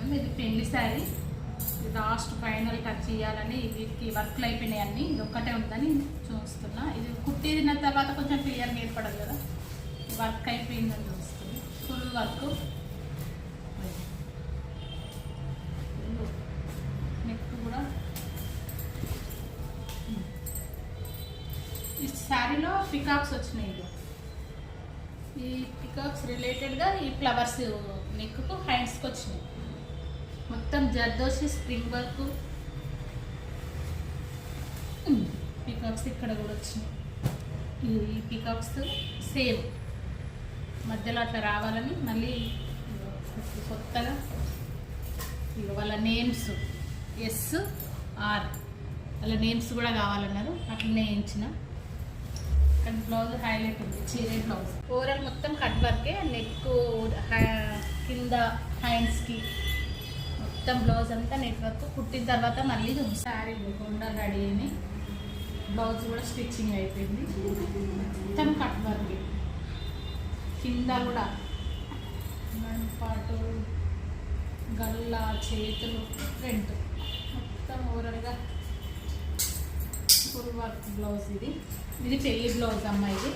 చూపిస్తున్నాం. ఇది పెళ్లి శారీ, లాస్ట్ ఫైనల్ టచ్ ఇవ్వాలని వీటికి వర్క్లు అయిపోయినాయి అన్నీ, ఇది ఒక్కటే ఉందని చూస్తున్నా. ఇది కుట్టి తిన్న తర్వాత కొంచెం క్లియర్గా ఏర్పడదు కదా, వర్క్ అయిపోయిందని చూస్తుంది. ఫుల్ వర్క్, నెక్ కూడా. ఈ శారీలో పికాక్స్ వచ్చినాయి. ఈ పికాక్స్ రిలేటెడ్గా ఈ ఫ్లవర్స్ నెక్కు హ్యాండ్స్కి వచ్చినాయి. మొత్తం జర్దోసి స్ప్రింగ్ వర్క్, పికాక్స్ ఇక్కడ కూడా వచ్చినాయి. ఈ పికాక్స్ సేమ్ మధ్యలో అట్లా రావాలని మళ్ళీ కొత్తగా వాళ్ళ నేమ్స్ SR వాళ్ళ నేమ్స్ కూడా కావాలన్నారు, అట్లనే వేయించిన. కానీ బ్లౌజ్ హైలైట్ ఉంది, చీరే బ్లౌజ్. ఓవరాల్ మొత్తం కట్ వర్కే, నెక్ కింద హ్యాండ్స్కి మొత్తం బ్లౌజ్ అంతా నెట్ వర్క్. కుట్టిన తర్వాత మళ్ళీ శారీ కూడా రెడీ అయింది, బ్లౌజ్ కూడా స్టిచ్చింగ్ అయిపోయింది. మొత్తం కట్ వర్క్, కింద కూడా పాటు గల్లా, చేతులు, ఫ్రంట్ మొత్తం ఓవరాల్గా ఫుల్ వర్క్ బ్లౌజ్. ఇది పెళ్లి బ్లౌజ్ అమ్మాయిది.